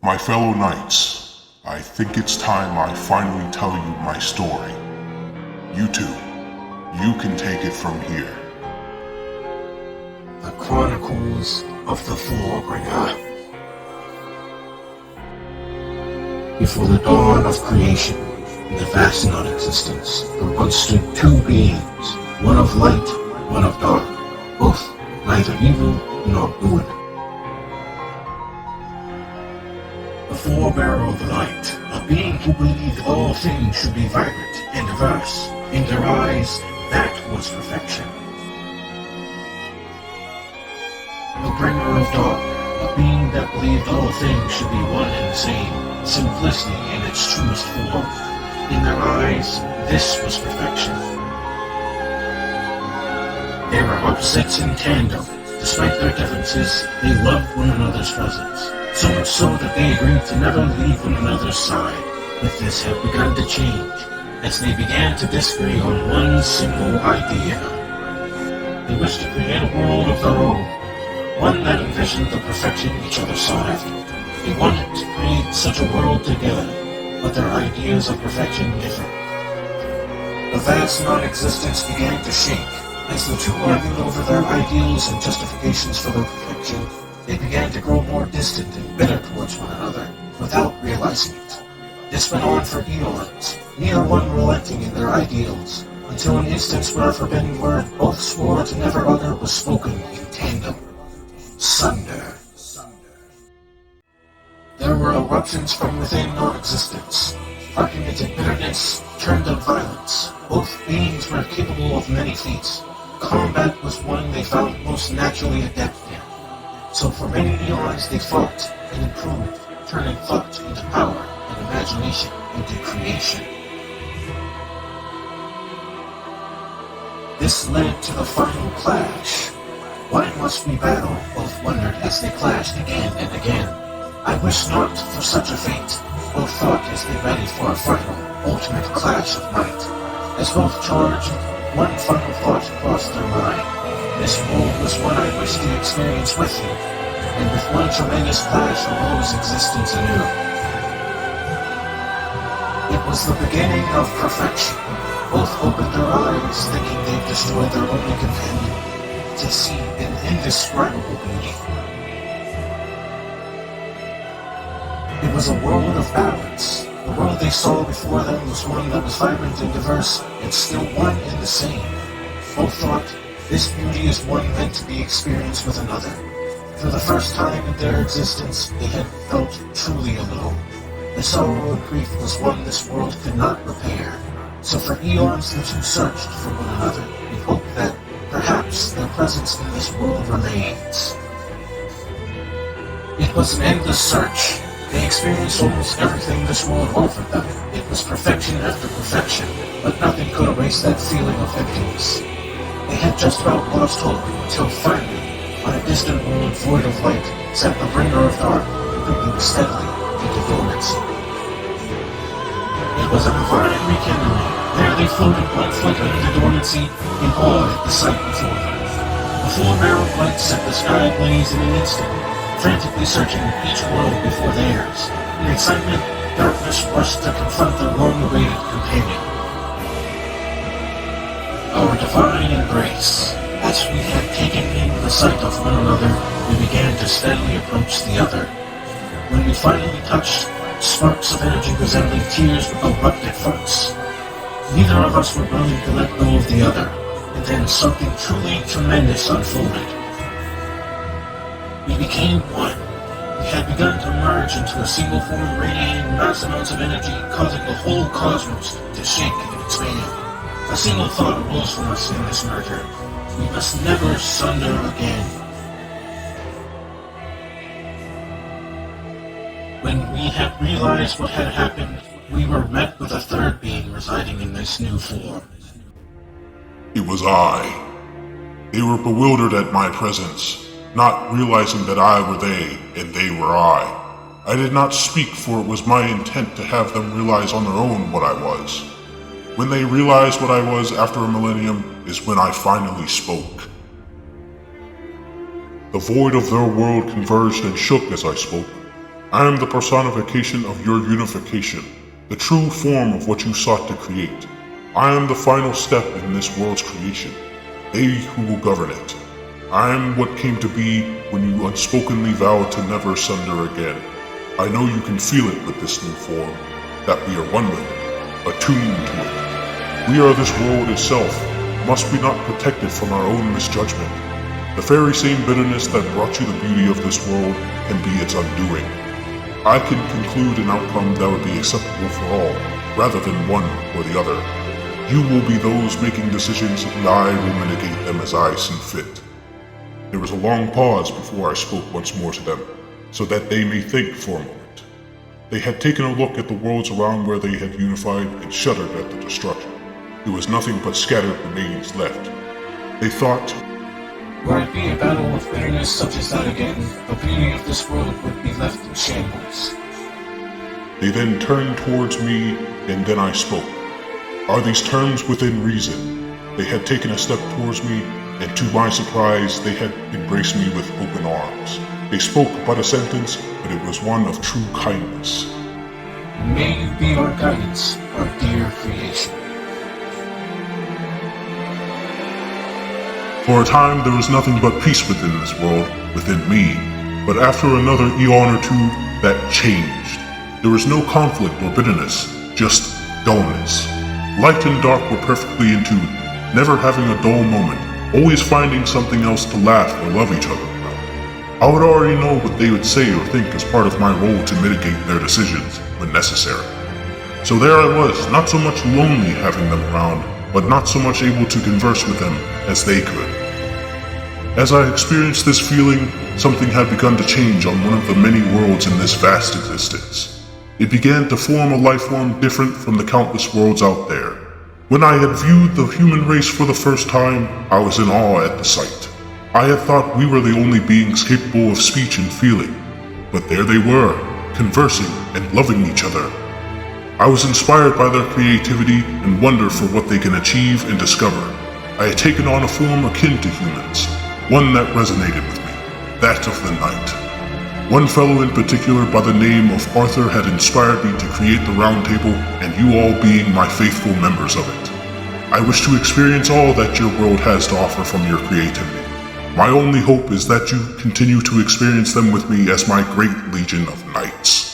My fellow knights, I think it's time I finally tell you my story. You two, you can take it from here. The Chronicles of the Forebringer. Before the dawn of creation, in the vast non-existence, there once stood two beings, one of light, one of dark, both neither evil nor good. The forebearer of the light, a being who believed all things should be vibrant and diverse. In their eyes, that was perfection. The bringer of dark, a being that believed all things should be one and the same, simplicity in its truest form. In their eyes, this was perfection. They were opposites in tandem. Despite their differences, they loved one another's presence, so much so that they agreed to never leave one another's side. But this had begun to change, as they began to disagree on one simple idea. They wished to create a world of their own, one that envisioned the perfection each other sought after. They wanted to create such a world together, but their ideas of perfection differed. The vast non-existence began to shake. As the two argued over their ideals and justifications for their perfection, they began to grow more distant and bitter towards one another, without realizing it. This went on for eons, neither one relenting in their ideals, until an instance where a forbidden word both swore to never utter was spoken in tandem. Sunder. There were eruptions from within non-existence. Argumented bitterness turned to violence. Both beings were capable of many feats. Combat was one they found most naturally adept in. So for many eons they fought and improved, turning thought into power and imagination into creation. This led to the final clash. Why must we battle? Both wondered as they clashed again and again. I wish not for such a fate. Both thought as they ready for a final, ultimate clash of might. As both charged, one final thought crossed their mind. This world was one I wished to experience with you, and with one tremendous clash arose existence anew. It was the beginning of perfection. Both opened their eyes, thinking they've destroyed their only companion, to see an indescribable beauty. It was a world of balance. The world they saw before them was one that was vibrant and diverse, and still one and the same. Both thought, this beauty is one meant to be experienced with another. For the first time in their existence, they had felt truly alone. The sorrow and grief was one this world could not repair. So for eons the two searched for one another, in hope that perhaps their presence in this world remains. It was an endless search. They experienced almost everything this world offered them. It was perfection after perfection, but nothing could erase that feeling of emptiness. They had just about lost hope until finally, on a distant world void of light, sat the bringer of dark, creeping steadily into dormancy. It was a divine rekindling. There they floated one flicker into dormancy, in awe at the sight before them. The forebearer of light set the sky ablaze in an instant, frantically searching each world before theirs. In excitement, darkness rushed to confront their long-awaited companion. Our divine embrace. As we had taken in the sight of one another, we began to steadily approach the other. When we finally touched, sparks of energy resembling tears erupted from us. Neither of us were willing to let go of the other, and then something truly tremendous unfolded. We became one. We had begun to merge into a single form, radiating mass amounts of energy, causing the whole cosmos to shake and expand. A single thought arose from us in this merger. We must never sunder again. When we had realized what had happened, we were met with a third being residing in this new form. It was I. They were bewildered at my presence, not realizing that I were they and they were I. I did not speak, for it was my intent to have them realize on their own what I was. When they realized what I was after a millennium is when I finally spoke. The void of their world converged and shook as I spoke. I am the personification of your unification, the true form of what you sought to create. I am the final step in this world's creation, they who will govern it. I am what came to be when you unspokenly vowed to never sunder again. I know you can feel it with this new form, that we are one with it, attuned to it. We are this world itself. Must we not protect it from our own misjudgment? The very same bitterness that brought you the beauty of this world can be its undoing. I can conclude an outcome that would be acceptable for all, rather than one or the other. You will be those making decisions, and I will mitigate them as I see fit. There was a long pause before I spoke once more to them, so that they may think for a moment. They had taken a look at the worlds around where they had unified and shuddered at the destruction. There was nothing but scattered remains left. They thought, were it be a battle with bitterness such as that again, the beauty of this world would be left in shambles. They then turned towards me, and then I spoke. Are these terms within reason? They had taken a step towards me, and to my surprise, they had embraced me with open arms. They spoke but a sentence, but it was one of true kindness. May you be our guidance, our dear creation. For a time, there was nothing but peace within this world, within me. But after another eon or two, that changed. There was no conflict or bitterness, just dullness. Light and dark were perfectly in tune, never having a dull moment, always finding something else to laugh or love each other about. I would already know what they would say or think as part of my role to mitigate their decisions when necessary. So there I was, not so much lonely having them around, but not so much able to converse with them as they could. As I experienced this feeling, something had begun to change on one of the many worlds in this vast existence. It began to form a life form different from the countless worlds out there. When I had viewed the human race for the first time, I was in awe at the sight. I had thought we were the only beings capable of speech and feeling, but there they were, conversing and loving each other. I was inspired by their creativity and wonder for what they can achieve and discover. I had taken on a form akin to humans, one that resonated with me, that of the night. One fellow in particular by the name of Arthur had inspired me to create the round table, and you all being my faithful members of it. I wish to experience all that your world has to offer from your creativity. My only hope is that you continue to experience them with me as my great legion of knights.